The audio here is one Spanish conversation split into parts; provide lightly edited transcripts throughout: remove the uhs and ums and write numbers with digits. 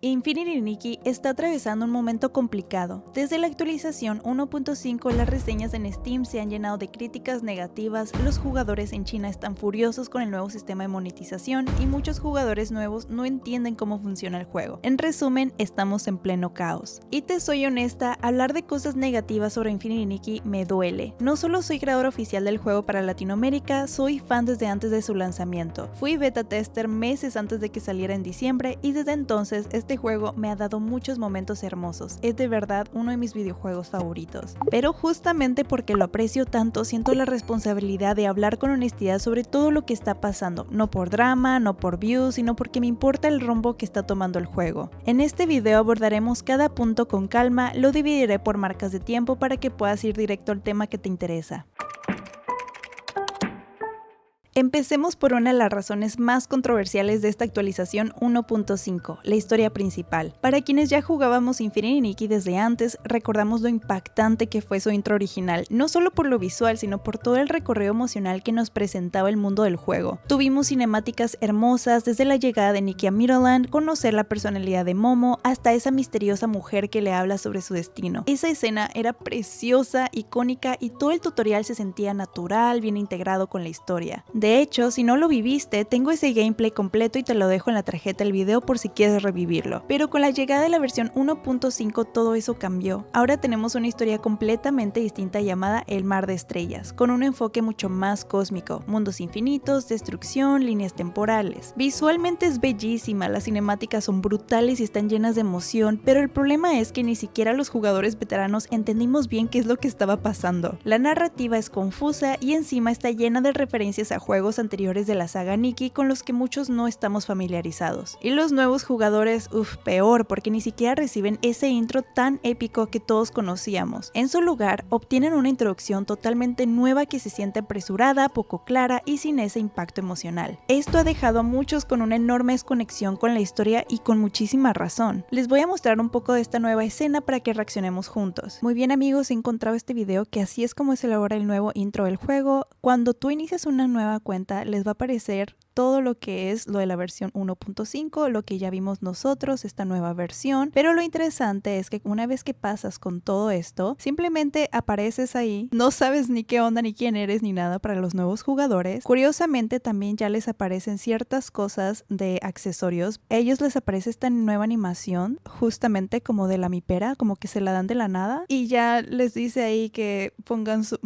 Infinity Nikki está atravesando un momento complicado. Desde la actualización 1.5 las reseñas en Steam se han llenado de críticas negativas, los jugadores en China están furiosos con el nuevo sistema de monetización y muchos jugadores nuevos no entienden cómo funciona el juego. En resumen, estamos en pleno caos. Y te soy honesta, hablar de cosas negativas sobre Infinity Nikki me duele. No solo soy creador oficial del juego para Latinoamérica, soy fan desde antes de su lanzamiento. Fui beta tester meses antes de que saliera en diciembre y desde entonces este juego me ha dado muchos momentos hermosos. Es de verdad uno de mis videojuegos favoritos. Pero justamente porque lo aprecio tanto, siento la responsabilidad de hablar con honestidad sobre todo lo que está pasando. No por drama, no por views, sino porque me importa el rumbo que está tomando el juego. En este video abordaremos cada punto con calma, lo dividiré por marcas de tiempo para que puedas ir directo al tema que te interesa. Empecemos por una de las razones más controversiales de esta actualización 1.5, la historia principal. Para quienes ya jugábamos Infinity Nikki desde antes, recordamos lo impactante que fue su intro original, no solo por lo visual, sino por todo el recorrido emocional que nos presentaba el mundo del juego. Tuvimos cinemáticas hermosas desde la llegada de Nikki a Mirrorland, conocer la personalidad de Momo, hasta esa misteriosa mujer que le habla sobre su destino. Esa escena era preciosa, icónica y todo el tutorial se sentía natural, bien integrado con la historia. De hecho, si no lo viviste, tengo ese gameplay completo y te lo dejo en la tarjeta del video por si quieres revivirlo. Pero con la llegada de la versión 1.5 todo eso cambió. Ahora tenemos una historia completamente distinta llamada El Mar de Estrellas, con un enfoque mucho más cósmico, mundos infinitos, destrucción, líneas temporales. Visualmente es bellísima, las cinemáticas son brutales y están llenas de emoción, pero el problema es que ni siquiera los jugadores veteranos entendimos bien qué es lo que estaba pasando. La narrativa es confusa y encima está llena de referencias a juegos anteriores de la saga Nikki con los que muchos no estamos familiarizados. Y los nuevos jugadores, peor, porque ni siquiera reciben ese intro tan épico que todos conocíamos. En su lugar, obtienen una introducción totalmente nueva que se siente apresurada, poco clara y sin ese impacto emocional. Esto ha dejado a muchos con una enorme desconexión con la historia y con muchísima razón. Les voy a mostrar un poco de esta nueva escena para que reaccionemos juntos. Muy bien amigos, he encontrado este video que así es como se elabora el nuevo intro del juego. Cuando tú inicias una nueva cuenta les va a aparecer todo lo que es lo de la versión 1.5, lo que ya vimos nosotros, esta nueva versión, pero lo interesante es que una vez que pasas con todo esto, simplemente apareces ahí, no sabes ni qué onda ni quién eres ni nada para los nuevos jugadores. Curiosamente también ya les aparecen ciertas cosas de accesorios, ellos les aparece esta nueva animación justamente como de la mipera, como que se la dan de la nada y ya les dice ahí que pongan su...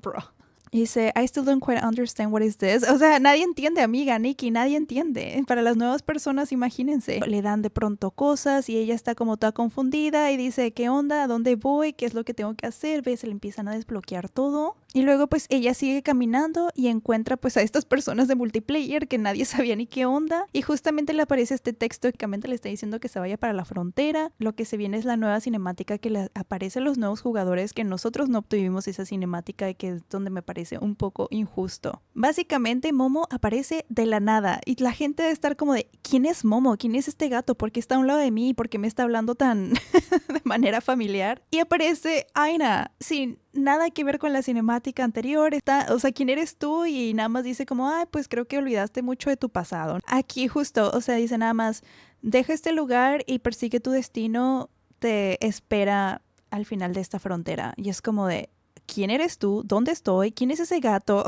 Bro. Y dice, I still don't quite understand what is this. O sea, nadie entiende, amiga Nikki, nadie entiende. Para las nuevas personas, imagínense. Le dan de pronto cosas y ella está como toda confundida y dice, ¿qué onda? ¿A dónde voy? ¿Qué es lo que tengo que hacer? ¿Ves? Se le empiezan a desbloquear todo. Y luego pues ella sigue caminando y encuentra pues a estas personas de multiplayer que nadie sabía ni qué onda. Y justamente le aparece este texto que básicamente le está diciendo que se vaya para la frontera. Lo que se viene es la nueva cinemática que le aparece a los nuevos jugadores, que nosotros no obtuvimos esa cinemática, que es donde me parece un poco injusto. Básicamente Momo aparece de la nada y la gente debe estar como de ¿quién es Momo? ¿Quién es este gato? ¿Por qué está a un lado de mí? ¿Por qué me está hablando tan de manera familiar? Y aparece Aina sin nada que ver con la cinemática anterior. O sea, ¿quién eres tú? Y nada más dice como, pues creo que olvidaste mucho de tu pasado. Aquí justo, o sea, dice nada más, deja este lugar y persigue tu destino, te espera al final de esta frontera. Y es como de, ¿quién eres tú? ¿Dónde estoy? ¿Quién es ese gato?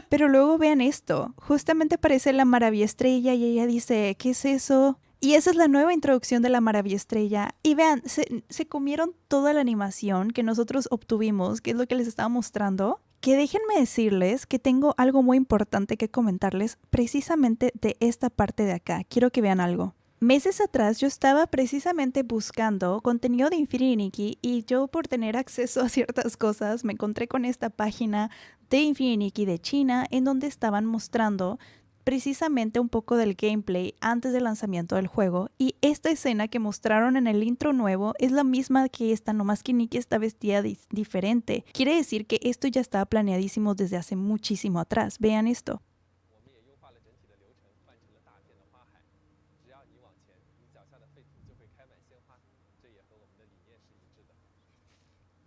Pero luego vean esto, justamente aparece la Maravilla Estrella y ella dice, ¿qué es eso? Y esa es la nueva introducción de la Maravilla Estrella. Y vean, se comieron toda la animación que nosotros obtuvimos, que es lo que les estaba mostrando. Que déjenme decirles que tengo algo muy importante que comentarles precisamente de esta parte de acá. Quiero que vean algo. Meses atrás yo estaba precisamente buscando contenido de Infinity Nikki y yo por tener acceso a ciertas cosas me encontré con esta página de Infinity Nikki de China en donde estaban mostrando precisamente un poco del gameplay antes del lanzamiento del juego y esta escena que mostraron en el intro nuevo es la misma que esta, nomás que Nikki está vestida diferente. Quiere decir que esto ya estaba planeadísimo desde hace muchísimo atrás. Vean esto.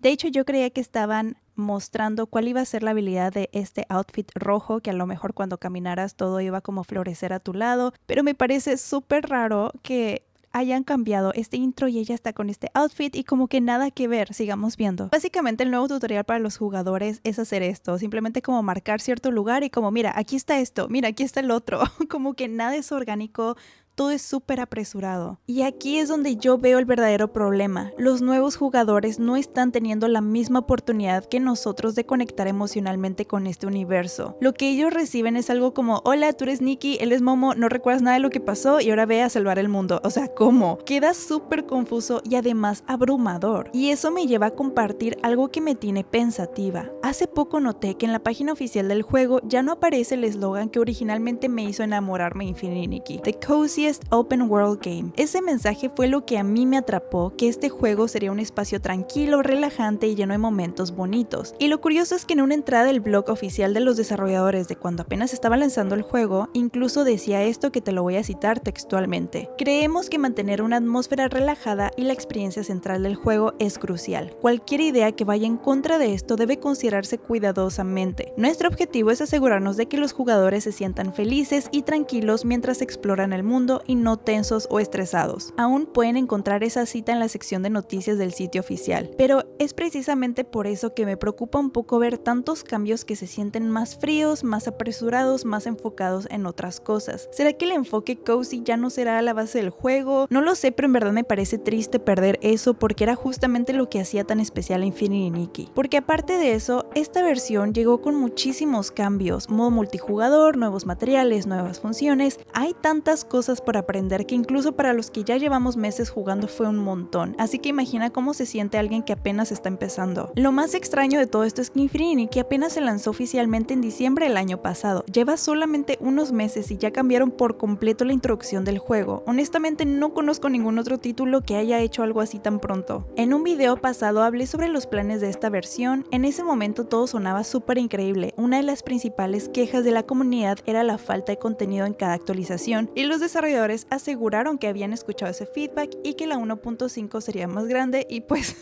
De hecho, yo creía que estaban mostrando cuál iba a ser la habilidad de este outfit rojo, que a lo mejor cuando caminaras todo iba como a florecer a tu lado, pero me parece súper raro que hayan cambiado este intro y ella está con este outfit y como que nada que ver, sigamos viendo. Básicamente el nuevo tutorial para los jugadores es hacer esto, simplemente como marcar cierto lugar y como mira, aquí está esto, mira, aquí está el otro, como que nada es orgánico. Todo es súper apresurado. Y aquí es donde yo veo el verdadero problema. Los nuevos jugadores no están teniendo la misma oportunidad que nosotros de conectar emocionalmente con este universo. Lo que ellos reciben es algo como, hola, tú eres Nikki, él es Momo, no recuerdas nada de lo que pasó y ahora ve a salvar el mundo. O sea, ¿cómo? Queda súper confuso y además abrumador. Y eso me lleva a compartir algo que me tiene pensativa. Hace poco noté que en la página oficial del juego ya no aparece el eslogan que originalmente me hizo enamorarme de Infinity Nikki, The Coziest Open World Game. Ese mensaje fue lo que a mí me atrapó, que este juego sería un espacio tranquilo, relajante y lleno de momentos bonitos. Y lo curioso es que en una entrada del blog oficial de los desarrolladores de cuando apenas estaba lanzando el juego, incluso decía esto que te lo voy a citar textualmente. Creemos que mantener una atmósfera relajada y la experiencia central del juego es crucial. Cualquier idea que vaya en contra de esto debe considerarse cuidadosamente. Nuestro objetivo es asegurarnos de que los jugadores se sientan felices y tranquilos mientras exploran el mundo y no tensos o estresados. Aún pueden encontrar esa cita en la sección de noticias del sitio oficial, pero es precisamente por eso que me preocupa un poco ver tantos cambios que se sienten más fríos, más apresurados, más enfocados en otras cosas. ¿Será que el enfoque cozy ya no será a la base del juego? No lo sé, pero en verdad me parece triste perder eso porque era justamente lo que hacía tan especial a Infinity Nikki. Porque aparte de eso, esta versión llegó con muchísimos cambios, modo multijugador, nuevos materiales, nuevas funciones. Hay tantas cosas por aprender que incluso para los que ya llevamos meses jugando fue un montón, así que imagina cómo se siente alguien que apenas está empezando. Lo más extraño de todo esto es que Infinity Nikki apenas se lanzó oficialmente en diciembre del año pasado, lleva solamente unos meses y ya cambiaron por completo la introducción del juego. Honestamente no conozco ningún otro título que haya hecho algo así tan pronto. En un video pasado hablé sobre los planes de esta versión, en ese momento todo sonaba súper increíble. Una de las principales quejas de la comunidad era la falta de contenido en cada actualización y los desarrolladores aseguraron que habían escuchado ese feedback y que la 1.5 sería más grande y pues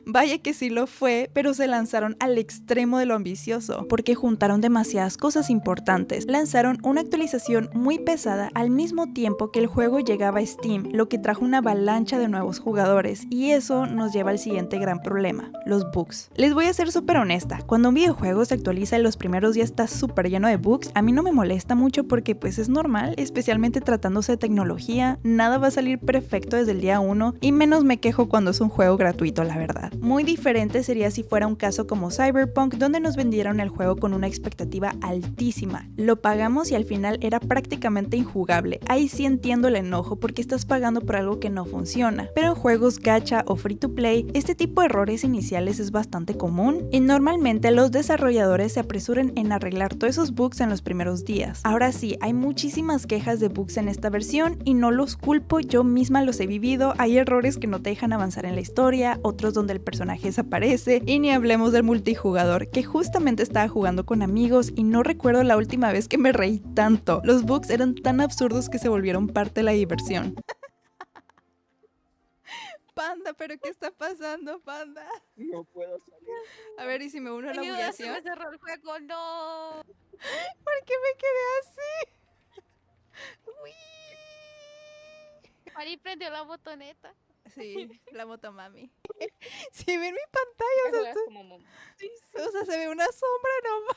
vaya que sí lo fue, pero se lanzaron al extremo de lo ambicioso porque juntaron demasiadas cosas importantes. Lanzaron una actualización muy pesada al mismo tiempo que el juego llegaba a Steam, lo que trajo una avalancha de nuevos jugadores y eso nos lleva al siguiente gran problema, los bugs. Les voy a ser súper honesta, cuando un videojuego se actualiza en los primeros días está súper lleno de bugs, a mí no me molesta mucho porque pues es normal, especialmente tratándose de tecnología, nada va a salir perfecto desde el día 1 y menos me quejo cuando es un juego gratuito, la verdad. Muy diferente sería si fuera un caso como Cyberpunk, donde nos vendieron el juego con una expectativa altísima. Lo pagamos y al final era prácticamente injugable. Ahí sí entiendo el enojo porque estás pagando por algo que no funciona. Pero en juegos gacha o free to play, este tipo de errores iniciales es bastante común y normalmente los desarrolladores se apresuran en arreglar todos esos bugs en los primeros días. Ahora sí, hay muchísimas quejas de bugs en esta versión y no los culpo, yo misma los he vivido. Hay errores que no te dejan avanzar en la historia, otros donde el personaje desaparece y ni hablemos del multijugador, que justamente estaba jugando con amigos y no recuerdo la última vez que me reí tanto. Los bugs eran tan absurdos que se volvieron parte de la diversión. Panda, ¿pero qué está pasando, Panda? No puedo salir. A ver, ¿y si me uno a la Ayuda, se humillación? me cerró el juego, no. ¿Por qué me quedé así? Uy. Mari prendió la botoneta. Sí, la motomami. Si ven mi pantalla, o sea, Juegas como Momo. o sea, se ve una sombra nomás.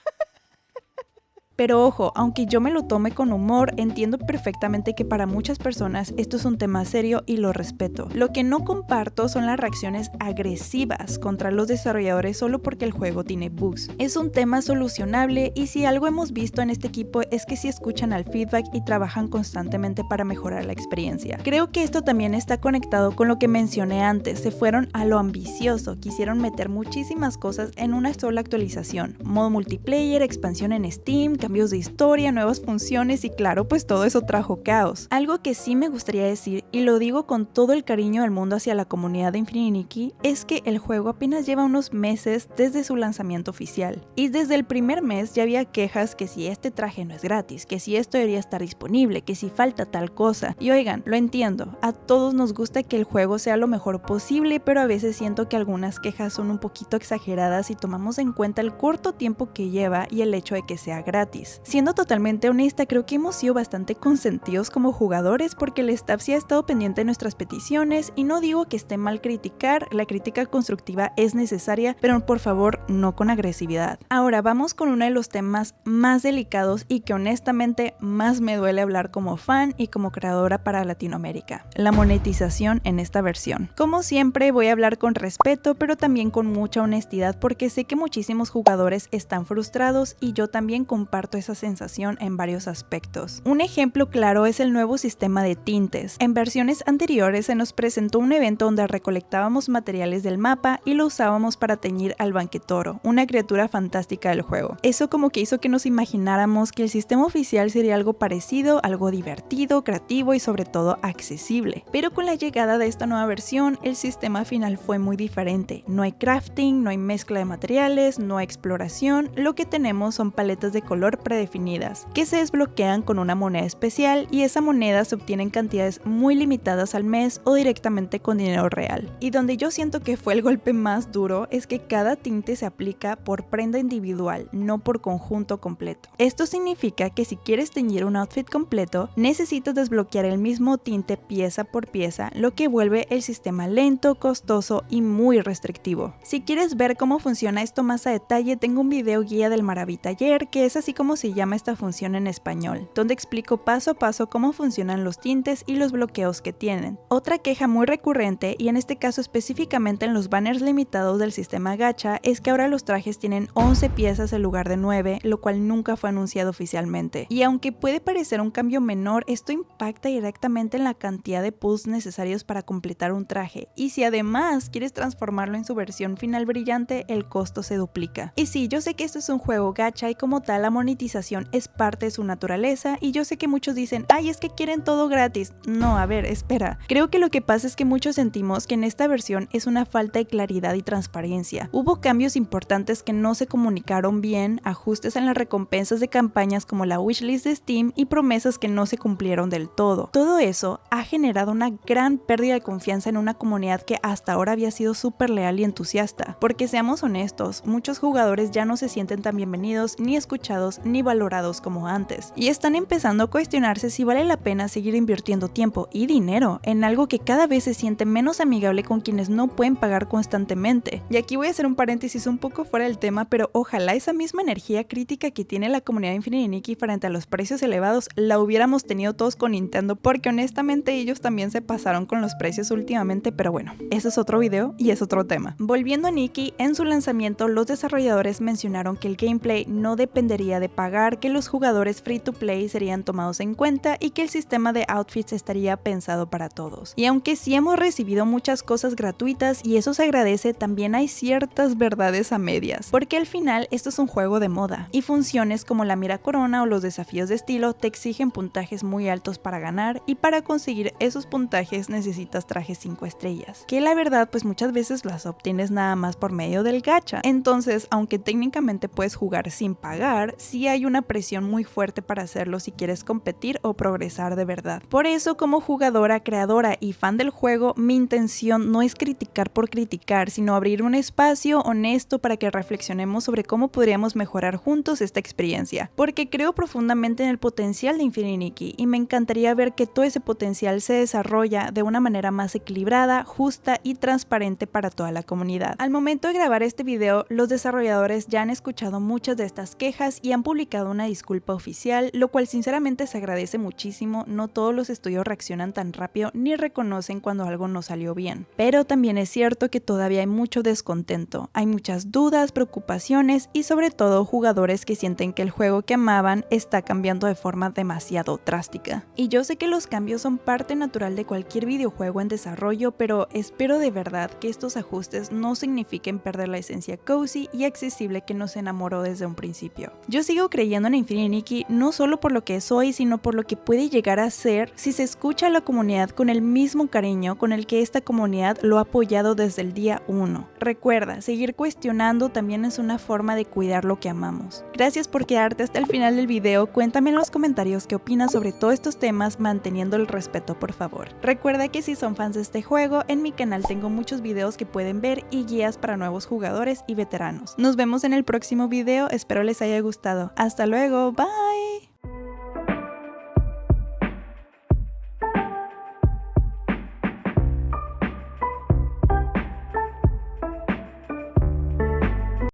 Pero ojo, aunque yo me lo tome con humor, entiendo perfectamente que para muchas personas esto es un tema serio y lo respeto. Lo que no comparto son las reacciones agresivas contra los desarrolladores solo porque el juego tiene bugs. Es un tema solucionable y si algo hemos visto en este equipo es que sí escuchan al feedback y trabajan constantemente para mejorar la experiencia. Creo que esto también está conectado con lo que mencioné antes, se fueron a lo ambicioso, quisieron meter muchísimas cosas en una sola actualización. Modo multiplayer, expansión en Steam, cambios de historia, nuevas funciones y claro, pues todo eso trajo caos. Algo que sí me gustaría decir, y lo digo con todo el cariño del mundo hacia la comunidad de Infinity Nikki, es que el juego apenas lleva unos meses desde su lanzamiento oficial. Y desde el primer mes ya había quejas que si este traje no es gratis, que si esto debería estar disponible, que si falta tal cosa. Y oigan, lo entiendo, a todos nos gusta que el juego sea lo mejor posible, pero a veces siento que algunas quejas son un poquito exageradas si tomamos en cuenta el corto tiempo que lleva y el hecho de que sea gratis. gratis. Siendo totalmente honesta, creo que hemos sido bastante consentidos como jugadores porque el staff sí ha estado pendiente de nuestras peticiones y no digo que esté mal criticar, la crítica constructiva es necesaria, pero por favor no con agresividad. Ahora vamos con uno de los temas más delicados y que honestamente más me duele hablar como fan y como creadora para Latinoamérica, la monetización en esta versión. Como siempre voy a hablar con respeto pero también con mucha honestidad porque sé que muchísimos jugadores están frustrados y yo también comparto esa sensación en varios aspectos. Un ejemplo claro es el nuevo sistema de tintes. En versiones anteriores se nos presentó un evento donde recolectábamos materiales del mapa y lo usábamos para teñir al Banquetoro, una criatura fantástica del juego. Eso como que hizo que nos imagináramos que el sistema oficial sería algo parecido, algo divertido, creativo y sobre todo accesible. Pero con la llegada de esta nueva versión, el sistema final fue muy diferente. No hay crafting, no hay mezcla de materiales, no hay exploración, lo que tenemos son paletas de color predefinidas, que se desbloquean con una moneda especial y esa moneda se obtiene en cantidades muy limitadas al mes o directamente con dinero real. Y donde yo siento que fue el golpe más duro es que cada tinte se aplica por prenda individual, no por conjunto completo. Esto significa que si quieres teñir un outfit completo, necesitas desbloquear el mismo tinte pieza por pieza, lo que vuelve el sistema lento, costoso y muy restrictivo. Si quieres ver cómo funciona esto más a detalle, tengo un video guía del Maravitaller, que es así como se llama esta función en español, donde explico paso a paso cómo funcionan los tintes y los bloqueos que tienen. Otra queja muy recurrente, y en este caso específicamente en los banners limitados del sistema gacha, es que ahora los trajes tienen 11 piezas en lugar de 9, lo cual nunca fue anunciado oficialmente. Y aunque puede parecer un cambio menor, esto impacta directamente en la cantidad de pulls necesarios para completar un traje, y si además quieres transformarlo en su versión final brillante, el costo se duplica. Y sí, yo sé que esto es un juego gacha y como tal la monetización es parte de su naturaleza, y yo sé que muchos dicen, ay, es que quieren todo gratis. No, a ver, espera. Creo que lo que pasa es que muchos sentimos que en esta versión es una falta de claridad y transparencia. Hubo cambios importantes que no se comunicaron bien, ajustes en las recompensas de campañas como la wishlist de Steam y promesas que no se cumplieron del todo. Todo eso ha generado una gran pérdida de confianza en una comunidad que hasta ahora había sido súper leal y entusiasta. Porque seamos honestos, muchos jugadores ya no se sienten tan bienvenidos, ni escuchados, ni valorados como antes. Y están empezando a cuestionarse si vale la pena seguir invirtiendo tiempo y dinero en algo que cada vez se siente menos amigable con quienes no pueden pagar constantemente. Y aquí voy a hacer un paréntesis un poco fuera del tema, pero ojalá esa misma energía crítica que tiene la comunidad de Infinity Nikki frente a los precios elevados la hubiéramos tenido todos con Nintendo, porque honestamente ellos también se pasaron con los precios últimamente, pero bueno, ese es otro video y es otro tema. Volviendo a Nikki, en su lanzamiento los desarrolladores mencionaron que el gameplay no dependería de pagar, que los jugadores free to play serían tomados en cuenta y que el sistema de outfits estaría pensado para todos. Y aunque sí hemos recibido muchas cosas gratuitas y eso se agradece, también hay ciertas verdades a medias, porque al final esto es un juego de moda y funciones como la mira corona o los desafíos de estilo te exigen puntajes muy altos para ganar, y para conseguir esos puntajes necesitas trajes 5 estrellas, que la verdad pues muchas veces las obtienes nada más por medio del gacha. Entonces, aunque técnicamente puedes jugar sin pagar, sí hay una presión muy fuerte para hacerlo si quieres competir o progresar de verdad. Por eso, como jugadora, creadora y fan del juego, mi intención no es criticar por criticar, sino abrir un espacio honesto para que reflexionemos sobre cómo podríamos mejorar juntos esta experiencia, porque creo profundamente en el potencial de Infinity Nikki y me encantaría ver que todo ese potencial se desarrolla de una manera más equilibrada, justa y transparente para toda la comunidad. Al momento de grabar este video, los desarrolladores ya han escuchado muchas de estas quejas y han publicado una disculpa oficial, lo cual sinceramente se agradece muchísimo. No todos los estudios reaccionan tan rápido ni reconocen cuando algo no salió bien. Pero también es cierto que todavía hay mucho descontento, hay muchas dudas, preocupaciones y sobre todo jugadores que sienten que el juego que amaban está cambiando de forma demasiado drástica. Y yo sé que los cambios son parte natural de cualquier videojuego en desarrollo, pero espero de verdad que estos ajustes no signifiquen perder la esencia cozy y accesible que nos enamoró desde un principio. Yo sigo creyendo en Infinity Nikki no solo por lo que es hoy, sino por lo que puede llegar a ser si se escucha a la comunidad con el mismo cariño con el que esta comunidad lo ha apoyado desde el día 1. Recuerda, seguir cuestionando también es una forma de cuidar lo que amamos. Gracias por quedarte hasta el final del video, cuéntame en los comentarios qué opinas sobre todos estos temas manteniendo el respeto por favor. Recuerda que si son fans de este juego, en mi canal tengo muchos videos que pueden ver y guías para nuevos jugadores y veteranos. Nos vemos en el próximo video, espero les haya gustado. todo. Hasta luego, bye.